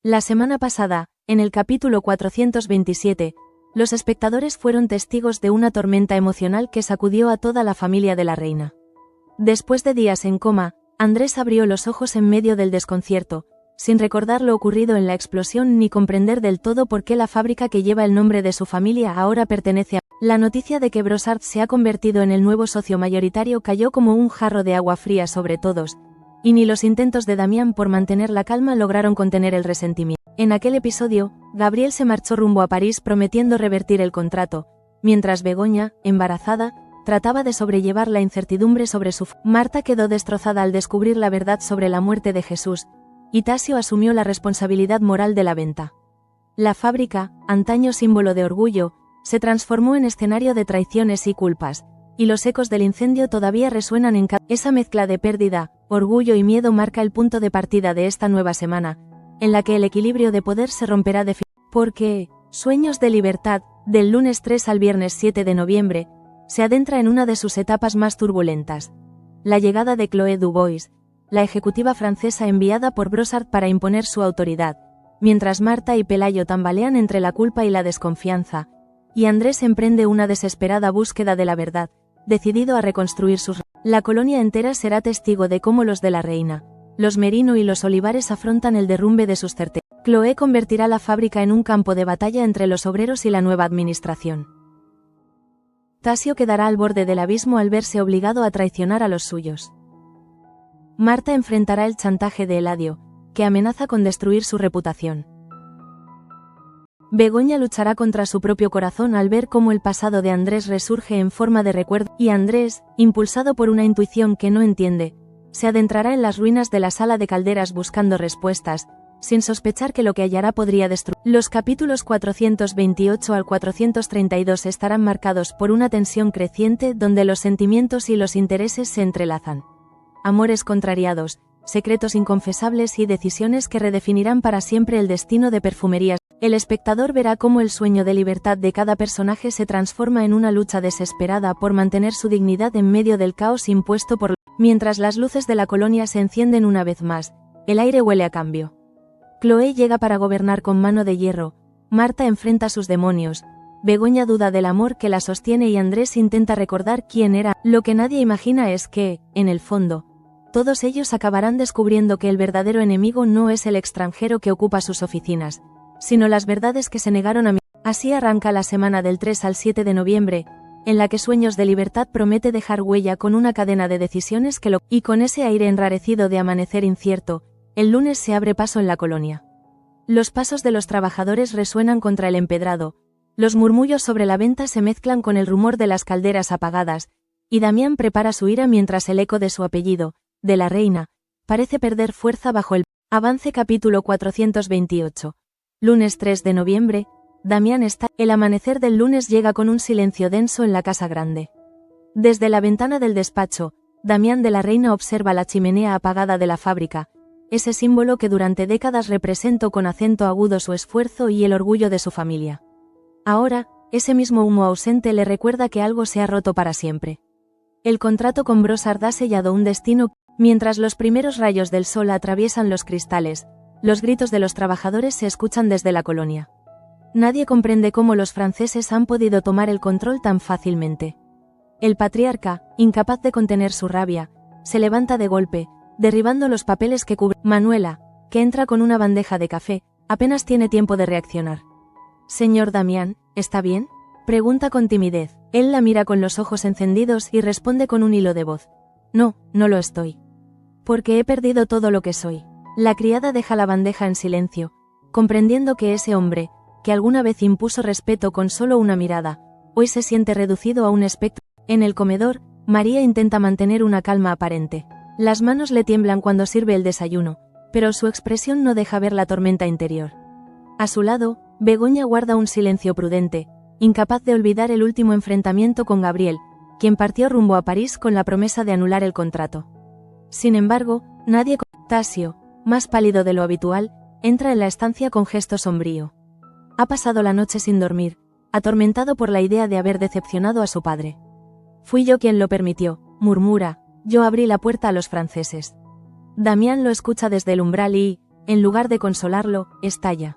La semana pasada, en el capítulo 427, los espectadores fueron testigos de una tormenta emocional que sacudió a toda la familia de la reina. Después de días en coma, Andrés abrió los ojos en medio del desconcierto, sin recordar lo ocurrido en la explosión ni comprender del todo por qué la fábrica que lleva el nombre de su familia ahora pertenece a... La noticia de que Brossard se ha convertido en el nuevo socio mayoritario cayó como un jarro de agua fría sobre todos, y ni los intentos de Damián por mantener la calma lograron contener el resentimiento. En aquel episodio, Gabriel se marchó rumbo a París prometiendo revertir el contrato, mientras Begoña, embarazada, trataba de sobrellevar la incertidumbre sobre su... Marta quedó destrozada al descubrir la verdad sobre la muerte de Jesús, y Tasio asumió la responsabilidad moral de la venta. La fábrica, antaño símbolo de orgullo, se transformó en escenario de traiciones y culpas, y los ecos del incendio todavía resuenan en esa mezcla de pérdida, orgullo y miedo marca el punto de partida de esta nueva semana, en la que el equilibrio de poder se romperá porque Sueños de Libertad, del lunes 3 al viernes 7 de noviembre, se adentra en una de sus etapas más turbulentas. La llegada de Chloé Dubois, la ejecutiva francesa enviada por Brossard para imponer su autoridad, mientras Marta y Pelayo tambalean entre la culpa y la desconfianza, y Andrés emprende una desesperada búsqueda de la verdad, decidido a reconstruir sus... La colonia entera será testigo de cómo los de la reina, los Merino y los Olivares afrontan el derrumbe de sus certezas. Chloé convertirá la fábrica en un campo de batalla entre los obreros y la nueva administración. Tasio quedará al borde del abismo al verse obligado a traicionar a los suyos. Marta enfrentará el chantaje de Eladio, que amenaza con destruir su reputación. Begoña luchará contra su propio corazón al ver cómo el pasado de Andrés resurge en forma de recuerdo, y Andrés, impulsado por una intuición que no entiende, se adentrará en las ruinas de la sala de calderas buscando respuestas, sin sospechar que lo que hallará podría destruir. Los capítulos 428 al 432 estarán marcados por una tensión creciente donde los sentimientos y los intereses se entrelazan. Amores contrariados, secretos inconfesables y decisiones que redefinirán para siempre el destino de Perfumerías. El espectador verá cómo el sueño de libertad de cada personaje se transforma en una lucha desesperada por mantener su dignidad en medio del caos impuesto por... Mientras las luces de la colonia se encienden una vez más, el aire huele a cambio. Chloé llega para gobernar con mano de hierro, Marta enfrenta sus demonios, Begoña duda del amor que la sostiene y Andrés intenta recordar quién era. Lo que nadie imagina es que, en el fondo, todos ellos acabarán descubriendo que el verdadero enemigo no es el extranjero que ocupa sus oficinas, sino las verdades que se negaron a mí. Así arranca la semana del 3 al 7 de noviembre, en la que Sueños de Libertad promete dejar huella con una cadena de decisiones que lo... Y con ese aire enrarecido de amanecer incierto, el lunes se abre paso en la colonia. Los pasos de los trabajadores resuenan contra el empedrado, los murmullos sobre la venta se mezclan con el rumor de las calderas apagadas, y Damián prepara su ira mientras el eco de su apellido, de la reina, parece perder fuerza bajo el... Avance capítulo 428. Lunes 3 de noviembre, Damián está... El amanecer del lunes llega con un silencio denso en la casa grande. Desde la ventana del despacho, Damián de la Reina observa la chimenea apagada de la fábrica, ese símbolo que durante décadas representó con acento agudo su esfuerzo y el orgullo de su familia. Ahora, ese mismo humo ausente le recuerda que algo se ha roto para siempre. El contrato con Brossard ha sellado un destino. Mientras los primeros rayos del sol atraviesan los cristales, los gritos de los trabajadores se escuchan desde la colonia. Nadie comprende cómo los franceses han podido tomar el control tan fácilmente. El patriarca, incapaz de contener su rabia, se levanta de golpe, derribando los papeles que cubren. Manuela, que entra con una bandeja de café, apenas tiene tiempo de reaccionar. «Señor Damián, ¿está bien?», pregunta con timidez. Él la mira con los ojos encendidos y responde con un hilo de voz. «No, no lo estoy. Porque he perdido todo lo que soy». La criada deja la bandeja en silencio, comprendiendo que ese hombre, que alguna vez impuso respeto con solo una mirada, hoy se siente reducido a un espectro. En el comedor, María intenta mantener una calma aparente. Las manos le tiemblan cuando sirve el desayuno, pero su expresión no deja ver la tormenta interior. A su lado, Begoña guarda un silencio prudente, incapaz de olvidar el último enfrentamiento con Gabriel, quien partió rumbo a París con la promesa de anular el contrato. Sin embargo, nadie... Tasio, más pálido de lo habitual, entra en la estancia con gesto sombrío. Ha pasado la noche sin dormir, atormentado por la idea de haber decepcionado a su padre. «Fui yo quien lo permitió», murmura, «yo abrí la puerta a los franceses». Damián lo escucha desde el umbral y, en lugar de consolarlo, estalla.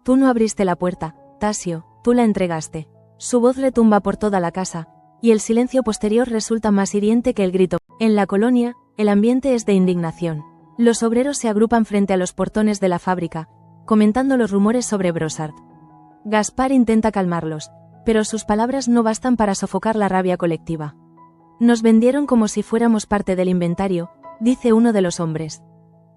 Tú no abriste la puerta, Tasio, tú la entregaste. Su voz retumba por toda la casa, y el silencio posterior resulta más hiriente que el grito. En la colonia, el ambiente es de indignación. Los obreros se agrupan frente a los portones de la fábrica, comentando los rumores sobre Brossard. Gaspar intenta calmarlos, pero sus palabras no bastan para sofocar la rabia colectiva. Nos vendieron como si fuéramos parte del inventario, dice uno de los hombres.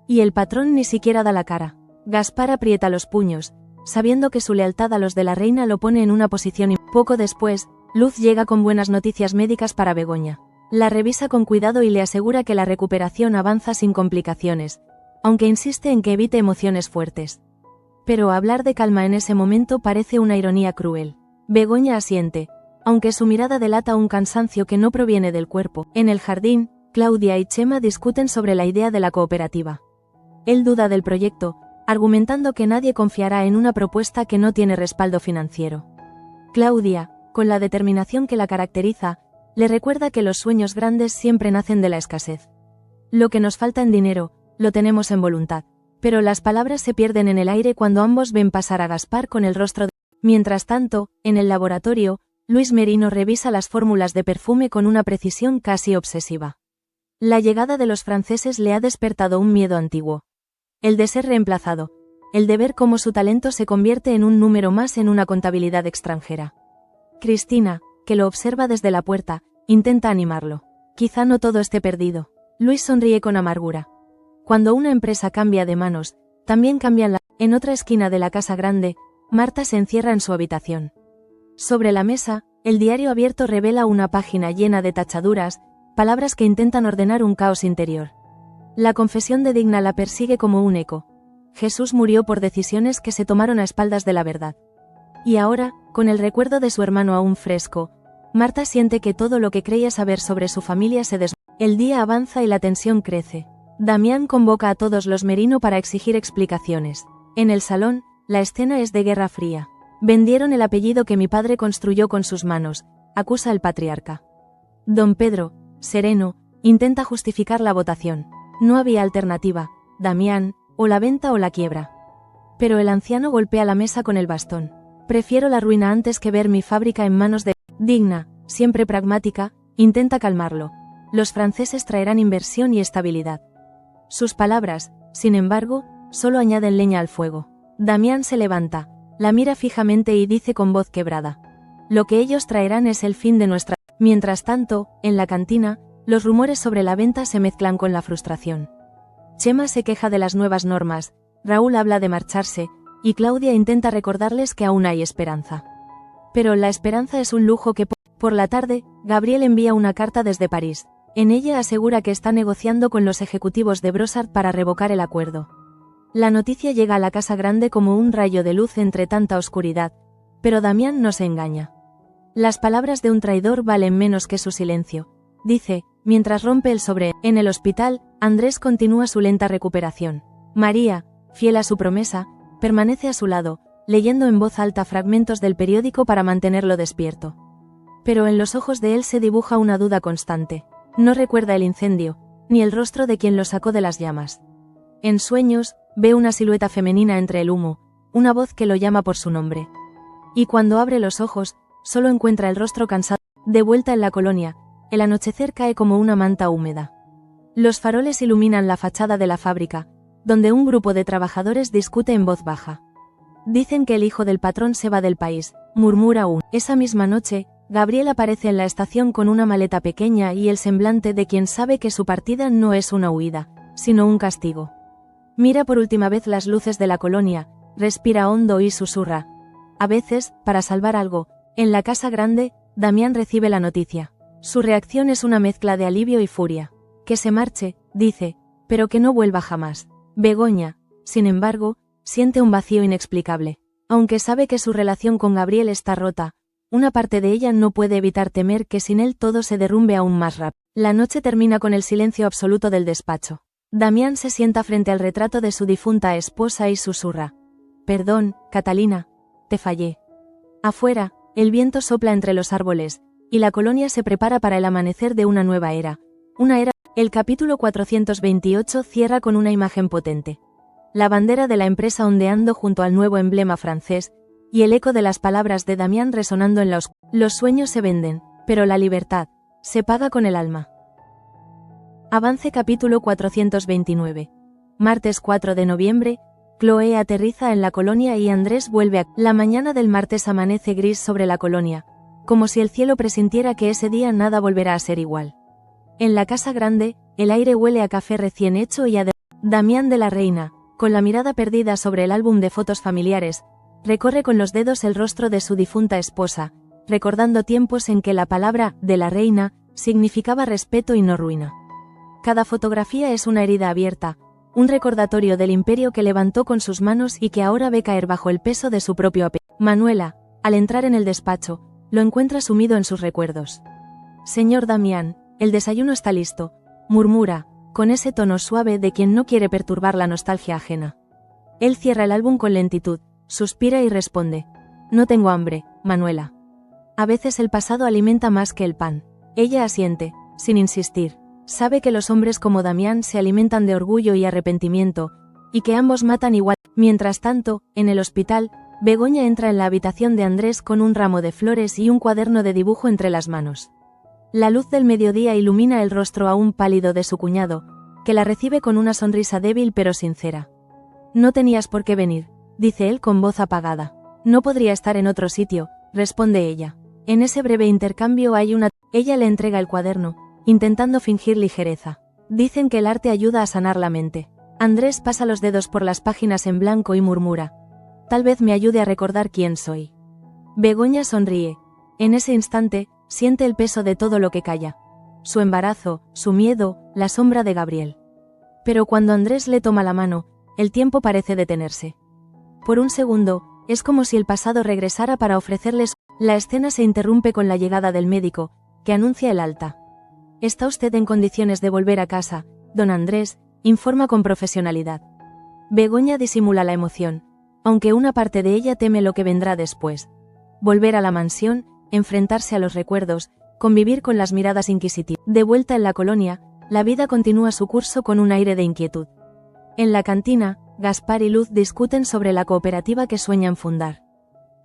Y el patrón ni siquiera da la cara. Gaspar aprieta los puños, sabiendo que su lealtad a los de la reina lo pone en una posición y poco después, Luz llega con buenas noticias médicas para Begoña. La revisa con cuidado y le asegura que la recuperación avanza sin complicaciones, aunque insiste en que evite emociones fuertes. Pero hablar de calma en ese momento parece una ironía cruel. Begoña asiente, aunque su mirada delata un cansancio que no proviene del cuerpo. En el jardín, Claudia y Chema discuten sobre la idea de la cooperativa. Él duda del proyecto, argumentando que nadie confiará en una propuesta que no tiene respaldo financiero. Claudia, con la determinación que la caracteriza, le recuerda que los sueños grandes siempre nacen de la escasez. Lo que nos falta en dinero, lo tenemos en voluntad, pero las palabras se pierden en el aire cuando ambos ven pasar a Gaspar con el rostro de... Mientras tanto, en el laboratorio, Luis Merino revisa las fórmulas de perfume con una precisión casi obsesiva. La llegada de los franceses le ha despertado un miedo antiguo. El de ser reemplazado, el de ver cómo su talento se convierte en un número más en una contabilidad extranjera. Cristina, que lo observa desde la puerta, intenta animarlo. Quizá no todo esté perdido. Luis sonríe con amargura. Cuando una empresa cambia de manos, también cambian la... En otra esquina de la casa grande, Marta se encierra en su habitación. Sobre la mesa, el diario abierto revela una página llena de tachaduras, palabras que intentan ordenar un caos interior. La confesión de Digna la persigue como un eco. Jesús murió por decisiones que se tomaron a espaldas de la verdad. Y ahora, con el recuerdo de su hermano aún fresco, Marta siente que todo lo que creía saber sobre su familia se desvanece. El día avanza y la tensión crece. Damián convoca a todos los Merino para exigir explicaciones. En el salón, la escena es de Guerra Fría. Vendieron el apellido que mi padre construyó con sus manos, acusa el patriarca. Don Pedro, sereno, intenta justificar la votación. No había alternativa, Damián, o la venta o la quiebra. Pero el anciano golpea la mesa con el bastón. Prefiero la ruina antes que ver mi fábrica en manos de... Digna, siempre pragmática, intenta calmarlo. Los franceses traerán inversión y estabilidad. Sus palabras, sin embargo, solo añaden leña al fuego. Damián se levanta, la mira fijamente y dice con voz quebrada. Lo que ellos traerán es el fin de nuestra... Mientras tanto, en la cantina, los rumores sobre la venta se mezclan con la frustración. Chema se queja de las nuevas normas, Raúl habla de marcharse, y Claudia intenta recordarles que aún hay esperanza. Pero la esperanza es un lujo que... Por la tarde, Gabriel envía una carta desde París. En ella asegura que está negociando con los ejecutivos de Brossard para revocar el acuerdo. La noticia llega a la casa grande como un rayo de luz entre tanta oscuridad, pero Damián no se engaña. Las palabras de un traidor valen menos que su silencio, dice, mientras rompe el sobre. En el hospital, Andrés continúa su lenta recuperación. María, fiel a su promesa, permanece a su lado, leyendo en voz alta fragmentos del periódico para mantenerlo despierto. Pero en los ojos de él se dibuja una duda constante. No recuerda el incendio, ni el rostro de quien lo sacó de las llamas. En sueños, ve una silueta femenina entre el humo, una voz que lo llama por su nombre. Y cuando abre los ojos, solo encuentra el rostro cansado. De vuelta en la colonia, el anochecer cae como una manta húmeda. Los faroles iluminan la fachada de la fábrica, donde un grupo de trabajadores discute en voz baja. Dicen que el hijo del patrón se va del país, murmura uno. Esa misma noche, Gabriel aparece en la estación con una maleta pequeña y el semblante de quien sabe que su partida no es una huida, sino un castigo. Mira por última vez las luces de la colonia, respira hondo y susurra. A veces, para salvar algo, en la casa grande, Damián recibe la noticia. Su reacción es una mezcla de alivio y furia. Que se marche, dice, pero que no vuelva jamás. Begoña, sin embargo, siente un vacío inexplicable. Aunque sabe que su relación con Gabriel está rota, una parte de ella no puede evitar temer que sin él todo se derrumbe aún más rápido. La noche termina con el silencio absoluto del despacho. Damián se sienta frente al retrato de su difunta esposa y susurra. Perdón, Catalina, te fallé. Afuera, el viento sopla entre los árboles, y la colonia se prepara para el amanecer de una nueva era. Una era. El capítulo 428 cierra con una imagen potente. la bandera de la empresa ondeando junto al nuevo emblema francés, y el eco de las palabras de Damián resonando en la oscuridad. Los sueños se venden, pero la libertad se paga con el alma. Avance capítulo 429. Martes 4 de noviembre, Chloe aterriza en la colonia y Andrés vuelve a... La mañana del martes amanece gris sobre la colonia, como si el cielo presintiera que ese día nada volverá a ser igual. En la casa grande, el aire huele a café recién hecho y a... Damián de la Reina, con la mirada perdida sobre el álbum de fotos familiares, recorre con los dedos el rostro de su difunta esposa, recordando tiempos en que la palabra de la reina significaba respeto y no ruina. Cada fotografía es una herida abierta, un recordatorio del imperio que levantó con sus manos y que ahora ve caer bajo el peso de su propio apellido. Manuela, al entrar en el despacho, lo encuentra sumido en sus recuerdos. Señor Damián, el desayuno está listo, murmura, con ese tono suave de quien no quiere perturbar la nostalgia ajena. Él cierra el álbum con lentitud, suspira y responde: no tengo hambre, Manuela. A veces el pasado alimenta más que el pan. Ella asiente, sin insistir. Sabe que los hombres como Damián se alimentan de orgullo y arrepentimiento, y que ambos matan igual. Mientras tanto, en el hospital, Begoña entra en la habitación de Andrés con un ramo de flores y un cuaderno de dibujo entre las manos. La luz del mediodía ilumina el rostro aún pálido de su cuñado, que la recibe con una sonrisa débil pero sincera. No tenías por qué venir, dice él con voz apagada. No podría estar en otro sitio, responde ella. En ese breve intercambio hay una... Ella le entrega el cuaderno, intentando fingir ligereza. Dicen que el arte ayuda a sanar la mente. Andrés pasa los dedos por las páginas en blanco y murmura: tal vez me ayude a recordar quién soy. Begoña sonríe. En ese instante, siente el peso de todo lo que calla. Su embarazo, su miedo, la sombra de Gabriel. Pero cuando Andrés le toma la mano, el tiempo parece detenerse. Por un segundo, es como si el pasado regresara para ofrecerles... La escena se interrumpe con la llegada del médico, que anuncia el alta. ¿Está usted en condiciones de volver a casa, don Andrés?, informa con profesionalidad. Begoña disimula la emoción, aunque una parte de ella teme lo que vendrá después. Volver a la mansión, enfrentarse a los recuerdos, convivir con las miradas inquisitivas. De vuelta en la colonia, la vida continúa su curso con un aire de inquietud. En la cantina, Gaspar y Luz discuten sobre la cooperativa que sueñan fundar.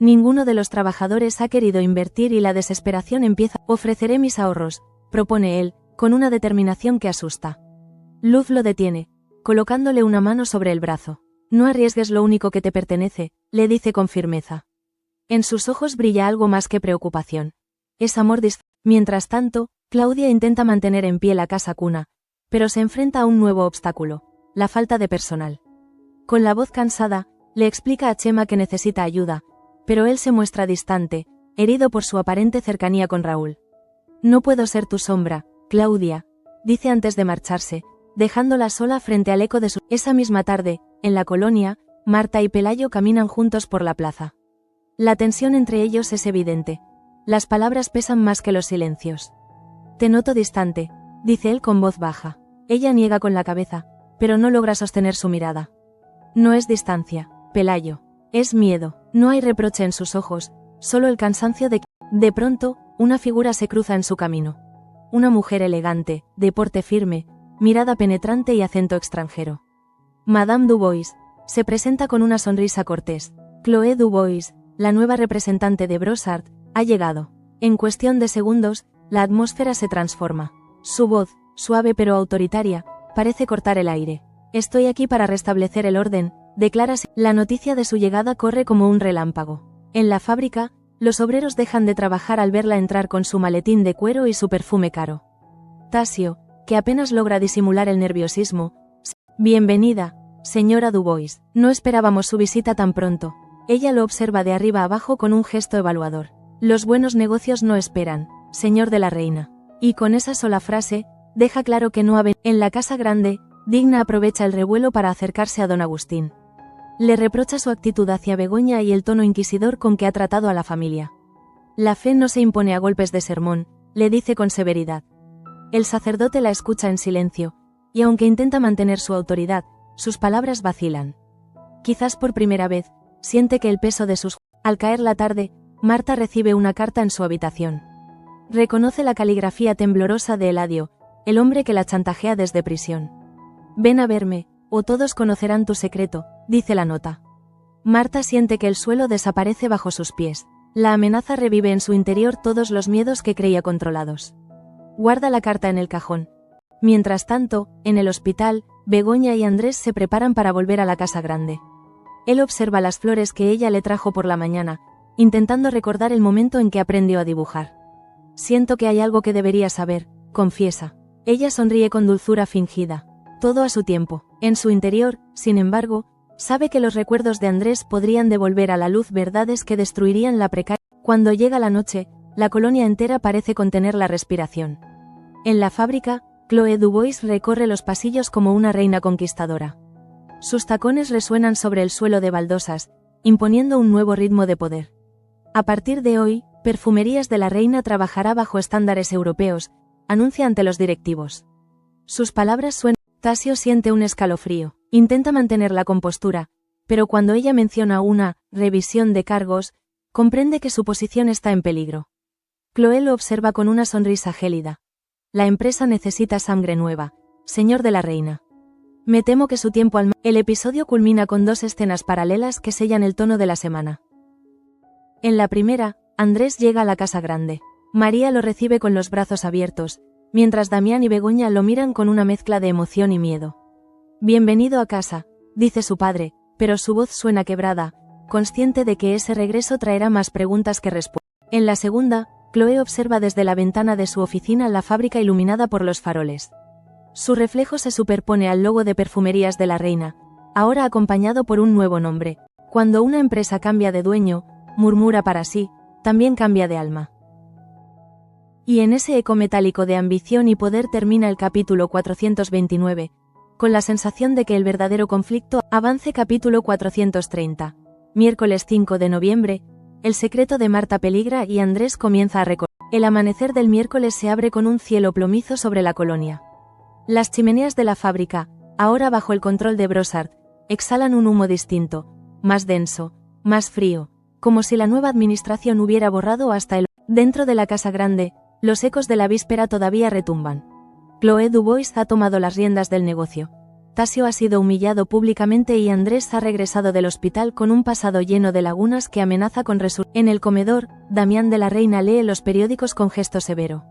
Ninguno de los trabajadores ha querido invertir y la desesperación empieza. Ofreceré mis ahorros, propone él, con una determinación que asusta. Luz lo detiene, colocándole una mano sobre el brazo. No arriesgues lo único que te pertenece, le dice con firmeza. En sus ojos brilla algo más que preocupación. Es amor Mientras tanto, Claudia intenta mantener en pie la casa cuna, pero se enfrenta a un nuevo obstáculo: la falta de personal. Con la voz cansada, le explica a Chema que necesita ayuda, pero él se muestra distante, herido por su aparente cercanía con Raúl. No puedo ser tu sombra, Claudia, dice antes de marcharse, dejándola sola frente al eco de su... Esa misma tarde, en la colonia, Marta y Pelayo caminan juntos por la plaza. La tensión entre ellos es evidente. Las palabras pesan más que los silencios. Te noto distante, dice él con voz baja. Ella niega con la cabeza, pero no logra sostener su mirada. No es distancia, Pelayo. Es miedo. No hay reproche en sus ojos, solo el cansancio de... De pronto, una figura se cruza en su camino. Una mujer elegante, de porte firme, mirada penetrante y acento extranjero. Madame Dubois, se presenta con una sonrisa cortés. Chloé Dubois, la nueva representante de Brossard, ha llegado. En cuestión de segundos, la atmósfera se transforma. Su voz, suave pero autoritaria, parece cortar el aire. Estoy aquí para restablecer el orden, declara. La noticia de su llegada corre como un relámpago. En la fábrica, los obreros dejan de trabajar al verla entrar con su maletín de cuero y su perfume caro. Tasio, que apenas logra disimular el nerviosismo: bienvenida, señora Dubois. No esperábamos su visita tan pronto. Ella lo observa de arriba abajo con un gesto evaluador. Los buenos negocios no esperan, señor de la Reina. Y con esa sola frase, deja claro que no ha venido. En la casa grande, Digna aprovecha el revuelo para acercarse a don Agustín. Le reprocha su actitud hacia Begoña y el tono inquisidor con que ha tratado a la familia. La fe no se impone a golpes de sermón, le dice con severidad. El sacerdote la escucha en silencio, y aunque intenta mantener su autoridad, sus palabras vacilan. Quizás por primera vez, siente que el peso de sus... Al caer la tarde, Marta recibe una carta en su habitación. Reconoce la caligrafía temblorosa de Eladio, el hombre que la chantajea desde prisión. Ven a verme, o todos conocerán tu secreto, dice la nota. Marta siente que el suelo desaparece bajo sus pies. La amenaza revive en su interior todos los miedos que creía controlados. Guarda la carta en el cajón. Mientras tanto, en el hospital, Begoña y Andrés se preparan para volver a la casa grande. Él observa las flores que ella le trajo por la mañana, intentando recordar el momento en que aprendió a dibujar. Siento que hay algo que debería saber, confiesa. Ella sonríe con dulzura fingida. Todo a su tiempo. En su interior, sin embargo, sabe que los recuerdos de Andrés podrían devolver a la luz verdades que destruirían la precaria. Cuando llega la noche, la colonia entera parece contener la respiración. En la fábrica, Chloe Dubois recorre los pasillos como una reina conquistadora. Sus tacones resuenan sobre el suelo de baldosas, imponiendo un nuevo ritmo de poder. A partir de hoy, Perfumerías de la Reina trabajará bajo estándares europeos, anuncia ante los directivos. Sus palabras suenan. Tasio siente un escalofrío. Intenta mantener la compostura, pero cuando ella menciona una revisión de cargos, comprende que su posición está en peligro. Chloe lo observa con una sonrisa gélida. La empresa necesita sangre nueva, señor de la Reina. Me temo que su tiempo al... El episodio culmina con 2 escenas paralelas que sellan el tono de la semana. En la primera, Andrés llega a la casa grande. María lo recibe con los brazos abiertos, mientras Damián y Begoña lo miran con una mezcla de emoción y miedo. Bienvenido a casa, dice su padre, pero su voz suena quebrada, consciente de que ese regreso traerá más preguntas que respuestas. En la segunda, Chloe observa desde la ventana de su oficina la fábrica iluminada por los faroles. Su reflejo se superpone al logo de Perfumerías de la Reina, ahora acompañado por un nuevo nombre. Cuando una empresa cambia de dueño, murmura para sí, también cambia de alma. Y en ese eco metálico de ambición y poder termina el capítulo 429, con la sensación de que el verdadero conflicto avance. Capítulo 430. Miércoles 5 de noviembre, el secreto de Marta peligra y Andrés comienza a recordar. El amanecer del miércoles se abre con un cielo plomizo sobre la colonia. Las chimeneas de la fábrica, ahora bajo el control de Brossard, exhalan un humo distinto, más denso, más frío, como si la nueva administración hubiera borrado hasta el... Dentro de la casa grande, los ecos de la víspera todavía retumban. Chloe Dubois ha tomado las riendas del negocio. Tasio ha sido humillado públicamente y Andrés ha regresado del hospital con un pasado lleno de lagunas que amenaza con resurgir. En el comedor, Damián de la Reina lee los periódicos con gesto severo.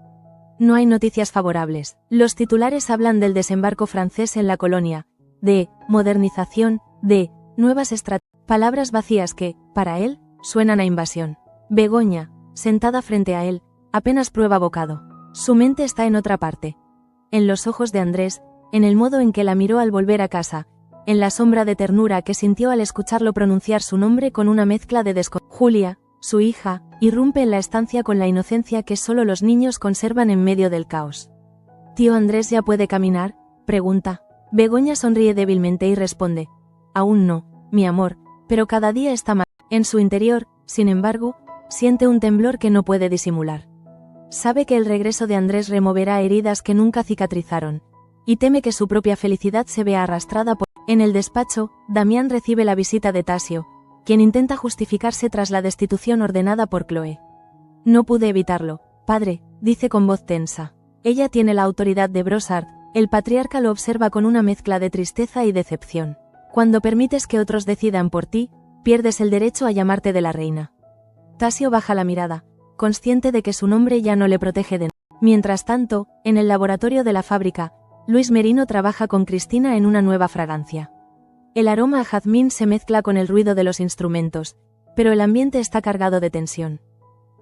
No hay noticias favorables. Los titulares hablan del desembarco francés en la colonia, de modernización, de nuevas estrategias. Palabras vacías que, para él, suenan a invasión. Begoña, sentada frente a él, apenas prueba bocado. Su mente está en otra parte. En los ojos de Andrés, en el modo en que la miró al volver a casa, en la sombra de ternura que sintió al escucharlo pronunciar su nombre con una mezcla de desconfianza. Julia, su hija, irrumpe en la estancia con la inocencia que solo los niños conservan en medio del caos. ¿Tío Andrés ya puede caminar?, pregunta. Begoña sonríe débilmente y responde. Aún no, mi amor, pero cada día está más. En su interior, sin embargo, siente un temblor que no puede disimular. Sabe que el regreso de Andrés removerá heridas que nunca cicatrizaron, y teme que su propia felicidad se vea arrastrada por... En el despacho, Damián recibe la visita de Tasio, quien intenta justificarse tras la destitución ordenada por Chloe. No pude evitarlo, padre, dice con voz tensa. Ella tiene la autoridad de Brossard. El patriarca lo observa con una mezcla de tristeza y decepción. Cuando permites que otros decidan por ti, pierdes el derecho a llamarte de la reina. Tasio baja la mirada, consciente de que su nombre ya no le protege de nada. Mientras tanto, en el laboratorio de la fábrica, Luis Merino trabaja con Cristina en una nueva fragancia. El aroma a jazmín se mezcla con el ruido de los instrumentos, pero el ambiente está cargado de tensión.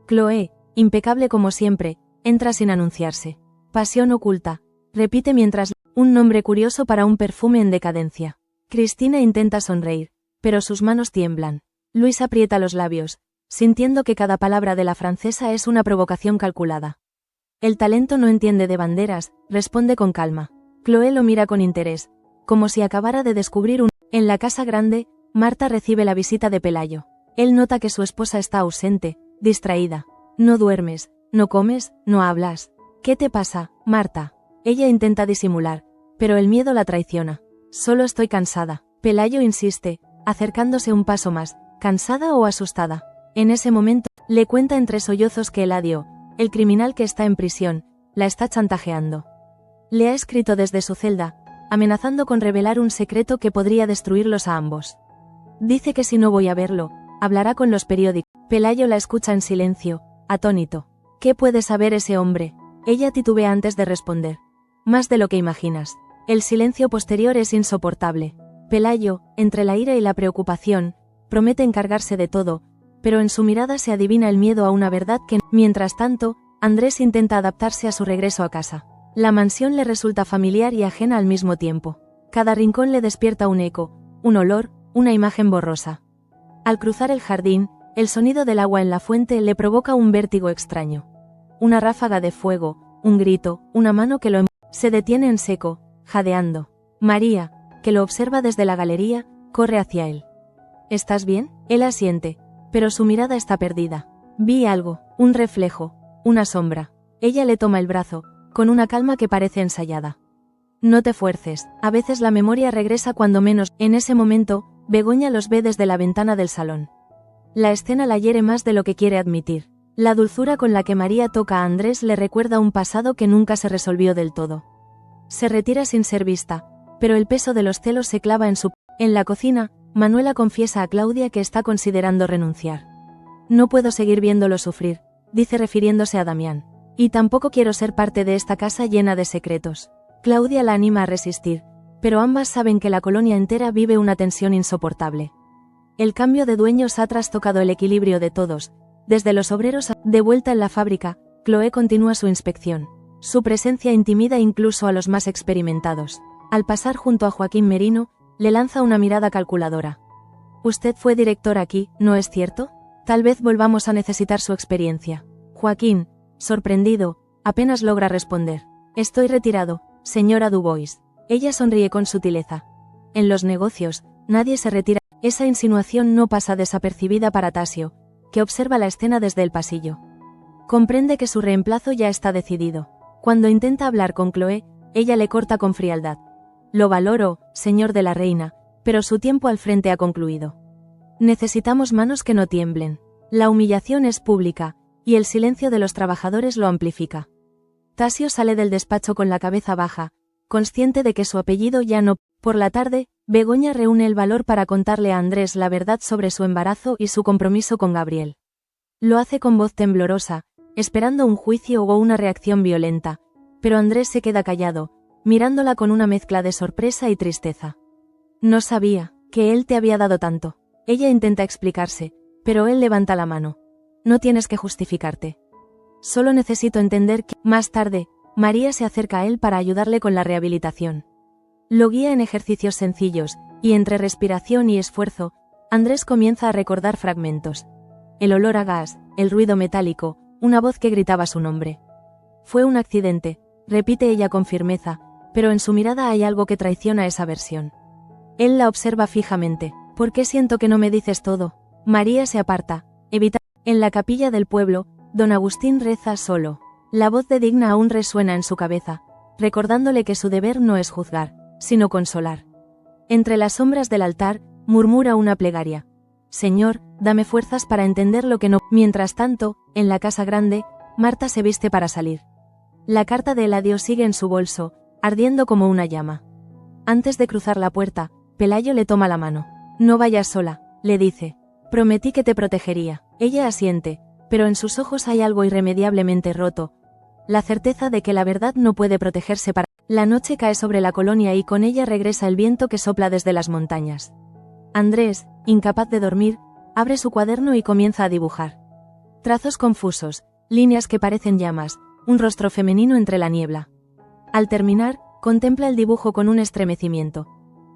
Chloe, impecable como siempre, entra sin anunciarse. Pasión oculta, repite mientras... Un nombre curioso para un perfume en decadencia. Cristina intenta sonreír, pero sus manos tiemblan. Luis aprieta los labios, sintiendo que cada palabra de la francesa es una provocación calculada. El talento no entiende de banderas, responde con calma. Chloe lo mira con interés, como si acabara de descubrir un... En la casa grande, Marta recibe la visita de Pelayo. Él nota que su esposa está ausente, distraída. No duermes, no comes, no hablas. ¿Qué te pasa, Marta? Ella intenta disimular, pero el miedo la traiciona. Solo estoy cansada. Pelayo insiste, acercándose un paso más, ¿cansada o asustada? En ese momento, le cuenta entre sollozos que Eladio, el criminal que está en prisión, la está chantajeando. Le ha escrito desde su celda, amenazando con revelar un secreto que podría destruirlos a ambos. Dice que si no voy a verlo, hablará con los periódicos. Pelayo la escucha en silencio, atónito. ¿Qué puede saber ese hombre? Ella titubea antes de responder. Más de lo que imaginas. El silencio posterior es insoportable. Pelayo, entre la ira y la preocupación, promete encargarse de todo, pero en su mirada se adivina el miedo a una verdad que... Mientras tanto, Andrés intenta adaptarse a su regreso a casa. La mansión le resulta familiar y ajena al mismo tiempo. Cada rincón le despierta un eco, un olor, una imagen borrosa. Al cruzar el jardín, el sonido del agua en la fuente le provoca un vértigo extraño. Una ráfaga de fuego, un grito, una mano que lo se detiene en seco, jadeando. María, que lo observa desde la galería, corre hacia él. ¿Estás bien? Él asiente, pero su mirada está perdida. Vi algo, un reflejo, una sombra. Ella le toma el brazo, con una calma que parece ensayada. No te fuerces, a veces la memoria regresa cuando menos. En ese momento, Begoña los ve desde la ventana del salón. La escena la hiere más de lo que quiere admitir. La dulzura con la que María toca a Andrés le recuerda un pasado que nunca se resolvió del todo. Se retira sin ser vista, pero el peso de los celos se clava en su... En la cocina, Manuela confiesa a Claudia que está considerando renunciar. No puedo seguir viéndolo sufrir, dice refiriéndose a Damián. Y tampoco quiero ser parte de esta casa llena de secretos. Claudia la anima a resistir, pero ambas saben que la colonia entera vive una tensión insoportable. El cambio de dueños ha trastocado el equilibrio de todos. Desde los obreros de vuelta en la fábrica, Chloé continúa su inspección. Su presencia intimida incluso a los más experimentados. Al pasar junto a Joaquín Merino, le lanza una mirada calculadora. Usted fue director aquí, ¿no es cierto? Tal vez volvamos a necesitar su experiencia. Joaquín, sorprendido, apenas logra responder. Estoy retirado, señora Dubois. Ella sonríe con sutileza. En los negocios, nadie se retira. Esa insinuación no pasa desapercibida para Tasio, que observa la escena desde el pasillo. Comprende que su reemplazo ya está decidido. Cuando intenta hablar con Chloé, ella le corta con frialdad. Lo valoro, señor de la reina, pero su tiempo al frente ha concluido. Necesitamos manos que no tiemblen. La humillación es pública, y el silencio de los trabajadores lo amplifica. Tasio sale del despacho con la cabeza baja, consciente de que su apellido ya no... Por la tarde, Begoña reúne el valor para contarle a Andrés la verdad sobre su embarazo y su compromiso con Gabriel. Lo hace con voz temblorosa, esperando un juicio o una reacción violenta, pero Andrés se queda callado, mirándola con una mezcla de sorpresa y tristeza. No sabía que él te había dado tanto. Ella intenta explicarse, pero él levanta la mano. No tienes que justificarte. Solo necesito entender que... Más tarde, María se acerca a él para ayudarle con la rehabilitación. Lo guía en ejercicios sencillos, y entre respiración y esfuerzo, Andrés comienza a recordar fragmentos. El olor a gas, el ruido metálico, una voz que gritaba su nombre. Fue un accidente, repite ella con firmeza, pero en su mirada hay algo que traiciona esa versión. Él la observa fijamente. ¿Por qué siento que no me dices todo? María se aparta, evita. En la capilla del pueblo, don Agustín reza solo. La voz de Digna aún resuena en su cabeza, recordándole que su deber no es juzgar, sino consolar. Entre las sombras del altar, murmura una plegaria. Señor, dame fuerzas para entender lo que no... Mientras tanto, en la casa grande, Marta se viste para salir. La carta de Eladio sigue en su bolso, ardiendo como una llama. Antes de cruzar la puerta, Pelayo le toma la mano. No vayas sola, le dice. Prometí que te protegería. Ella asiente, pero en sus ojos hay algo irremediablemente roto. La certeza de que la verdad no puede protegerse para... La noche cae sobre la colonia y con ella regresa el viento que sopla desde las montañas. Andrés, incapaz de dormir, abre su cuaderno y comienza a dibujar. Trazos confusos, líneas que parecen llamas, un rostro femenino entre la niebla. Al terminar, contempla el dibujo con un estremecimiento.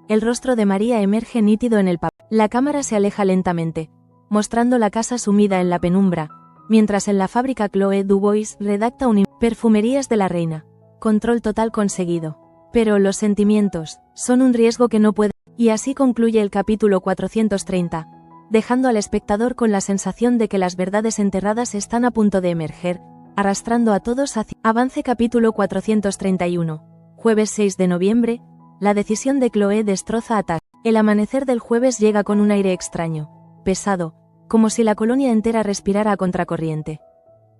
El rostro de María emerge nítido en el papel. La cámara se aleja lentamente, mostrando la casa sumida en la penumbra, mientras en la fábrica Chloé Dubois redacta un... Perfumerías de la reina. Control total conseguido. Pero los sentimientos son un riesgo que no puede... Y así concluye el capítulo 430, dejando al espectador con la sensación de que las verdades enterradas están a punto de emerger, arrastrando a todos hacia... Avance capítulo 431. Jueves 6 de noviembre, la decisión de Chloé destroza a Tash. El amanecer del jueves llega con un aire extraño, pesado, como si la colonia entera respirara a contracorriente.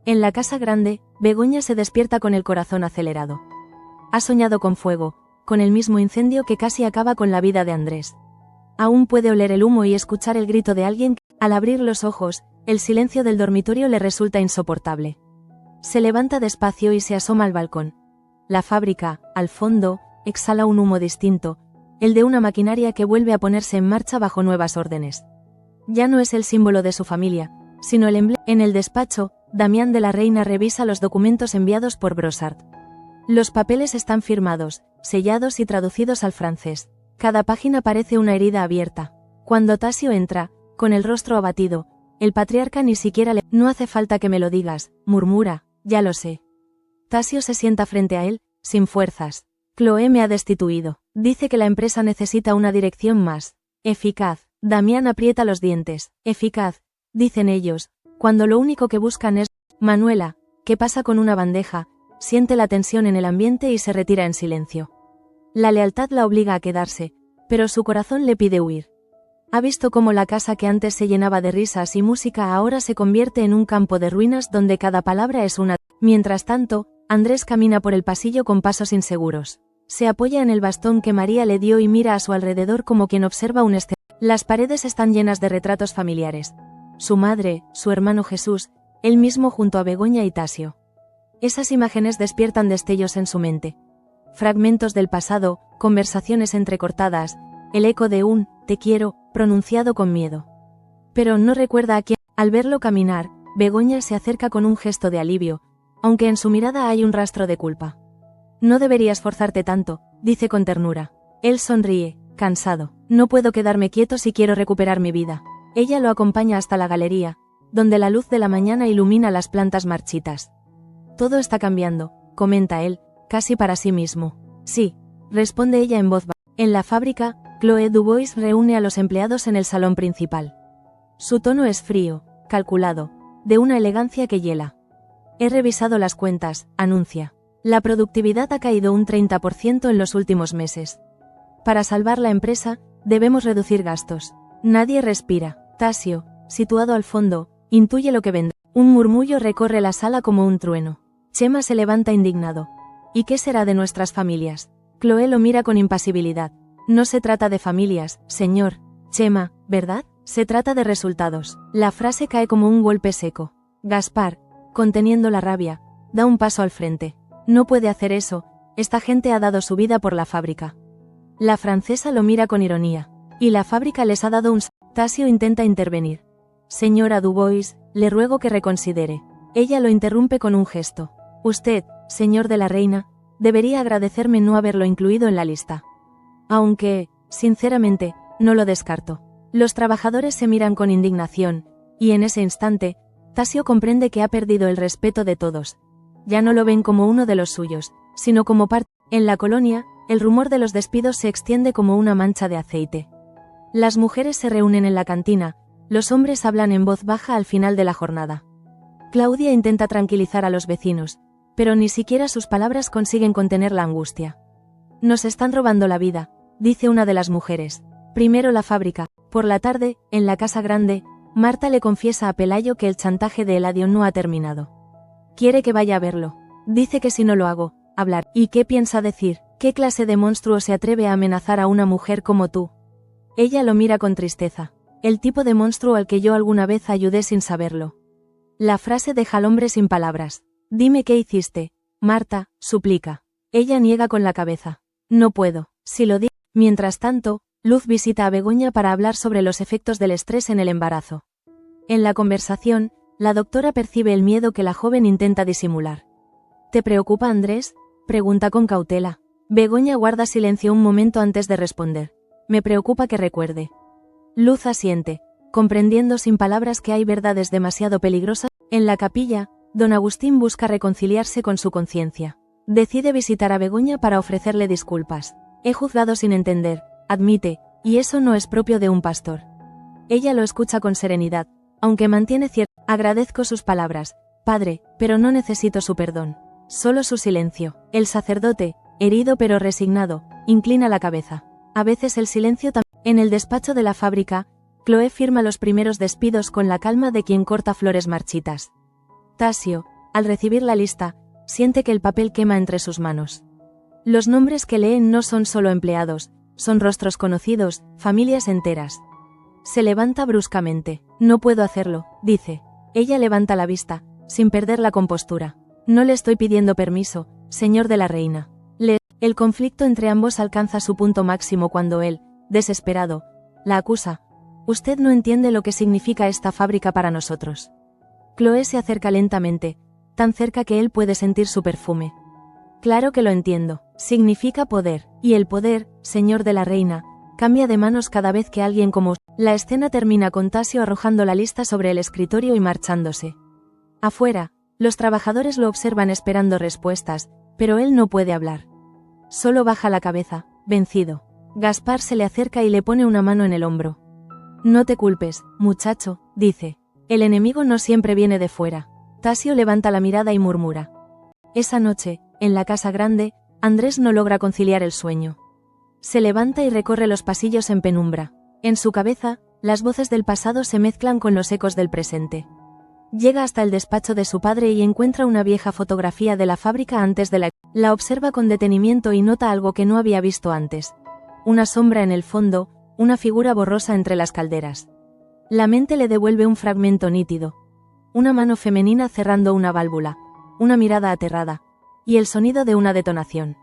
En la casa grande, Begoña se despierta con el corazón acelerado. Ha soñado con fuego, con el mismo incendio que casi acaba con la vida de Andrés. Aún puede oler el humo y escuchar el grito de alguien que, al abrir los ojos, el silencio del dormitorio le resulta insoportable. Se levanta despacio y se asoma al balcón. La fábrica, al fondo, exhala un humo distinto, el de una maquinaria que vuelve a ponerse en marcha bajo nuevas órdenes. Ya no es el símbolo de su familia, sino el emblema. En el despacho, Damián de la Reina revisa los documentos enviados por Brossard. Los papeles están firmados, sellados y traducidos al francés. Cada página parece una herida abierta. Cuando Tasio entra, con el rostro abatido, el patriarca ni siquiera le... No hace falta que me lo digas, murmura, ya lo sé. Tasio se sienta frente a él, sin fuerzas. Chloé me ha destituido. Dice que la empresa necesita una dirección más eficaz. Damián aprieta los dientes. Eficaz, dicen ellos, cuando lo único que buscan es... Manuela, que pasa con una bandeja, siente la tensión en el ambiente y se retira en silencio. La lealtad la obliga a quedarse, pero su corazón le pide huir. Ha visto cómo la casa que antes se llenaba de risas y música ahora se convierte en un campo de ruinas donde cada palabra es una... Mientras tanto, Andrés camina por el pasillo con pasos inseguros. Se apoya en el bastón que María le dio y mira a su alrededor como quien observa un escenario. Las paredes están llenas de retratos familiares. Su madre, su hermano Jesús, él mismo junto a Begoña y Tasio. Esas imágenes despiertan destellos en su mente. Fragmentos del pasado, conversaciones entrecortadas, el eco de un «te quiero», pronunciado con miedo. Pero no recuerda a quién. Al verlo caminar, Begoña se acerca con un gesto de alivio, aunque en su mirada hay un rastro de culpa. No deberías forzarte tanto, dice con ternura. Él sonríe, cansado. No puedo quedarme quieto si quiero recuperar mi vida. Ella lo acompaña hasta la galería, donde la luz de la mañana ilumina las plantas marchitas. Todo está cambiando, comenta él, casi para sí mismo. Sí, responde ella en voz baja. En la fábrica, Chloé Dubois reúne a los empleados en el salón principal. Su tono es frío, calculado, de una elegancia que hiela. He revisado las cuentas, anuncia. La productividad ha caído un 30% en los últimos meses. Para salvar la empresa, debemos reducir gastos. Nadie respira. Tasio, situado al fondo, intuye lo que vendrá. Un murmullo recorre la sala como un trueno. Chema se levanta indignado. ¿Y qué será de nuestras familias? Chloé lo mira con impasibilidad. No se trata de familias, señor Chema, ¿verdad? Se trata de resultados. La frase cae como un golpe seco. Gaspar, conteniendo la rabia, da un paso al frente. No puede hacer eso, esta gente ha dado su vida por la fábrica. La francesa lo mira con ironía. Y la fábrica les ha dado un... Tasio intenta intervenir. Señora Dubois, le ruego que reconsidere. Ella lo interrumpe con un gesto. Usted, señor de la Reina, debería agradecerme no haberlo incluido en la lista. Aunque, sinceramente, no lo descarto. Los trabajadores se miran con indignación, y en ese instante, Tasio comprende que ha perdido el respeto de todos. Ya no lo ven como uno de los suyos, sino como parte. En la colonia, el rumor de los despidos se extiende como una mancha de aceite. Las mujeres se reúnen en la cantina, los hombres hablan en voz baja al final de la jornada. Claudia intenta tranquilizar a los vecinos, pero ni siquiera sus palabras consiguen contener la angustia. Nos están robando la vida, dice una de las mujeres. Primero la fábrica. Por la tarde, en la casa grande, Marta le confiesa a Pelayo que el chantaje de Eladio no ha terminado. Quiere que vaya a verlo. Dice que si no lo hago, hablar. ¿Y qué piensa decir? ¿Qué clase de monstruo se atreve a amenazar a una mujer como tú? Ella lo mira con tristeza. El tipo de monstruo al que yo alguna vez ayudé sin saberlo. La frase deja al hombre sin palabras. Dime qué hiciste, Marta, suplica. Ella niega con la cabeza. No puedo. Si lo digo. Mientras tanto, Luz visita a Begoña para hablar sobre los efectos del estrés en el embarazo. En la conversación, la doctora percibe el miedo que la joven intenta disimular. ¿Te preocupa Andrés?, pregunta con cautela. Begoña guarda silencio un momento antes de responder. Me preocupa que recuerde. Luz asiente, comprendiendo sin palabras que hay verdades demasiado peligrosas. En la capilla, don Agustín busca reconciliarse con su conciencia. Decide visitar a Begoña para ofrecerle disculpas. He juzgado sin entender, admite, y eso no es propio de un pastor. Ella lo escucha con serenidad, aunque mantiene cierto. Agradezco sus palabras, padre, pero no necesito su perdón. Solo su silencio. El sacerdote, herido pero resignado, inclina la cabeza. A veces el silencio también. En el despacho de la fábrica, Chloé firma los primeros despidos con la calma de quien corta flores marchitas. Tasio, al recibir la lista, siente que el papel quema entre sus manos. Los nombres que leen no son solo empleados, son rostros conocidos, familias enteras. Se levanta bruscamente. No puedo hacerlo, dice. Ella levanta la vista, sin perder la compostura. No le estoy pidiendo permiso, señor de la reina. El conflicto entre ambos alcanza su punto máximo cuando él, desesperado, la acusa. Usted no entiende lo que significa esta fábrica para nosotros. Chloe se acerca lentamente, tan cerca que él puede sentir su perfume. Claro que lo entiendo. Significa poder, y el poder, señor de la reina, cambia de manos cada vez que alguien como... La escena termina con Tasio arrojando la lista sobre el escritorio y marchándose. Afuera, los trabajadores lo observan esperando respuestas, pero él no puede hablar. Solo baja la cabeza, vencido. Gaspar se le acerca y le pone una mano en el hombro. No te culpes, muchacho, dice. El enemigo no siempre viene de fuera. Tasio levanta la mirada y murmura. Esa noche, en la casa grande, Andrés no logra conciliar el sueño. Se levanta y recorre los pasillos en penumbra. En su cabeza, las voces del pasado se mezclan con los ecos del presente. Llega hasta el despacho de su padre y encuentra una vieja fotografía de la fábrica antes de la... La observa con detenimiento y nota algo que no había visto antes. Una sombra en el fondo, una figura borrosa entre las calderas. La mente le devuelve un fragmento nítido. Una mano femenina cerrando una válvula, una mirada aterrada, y el sonido de una detonación.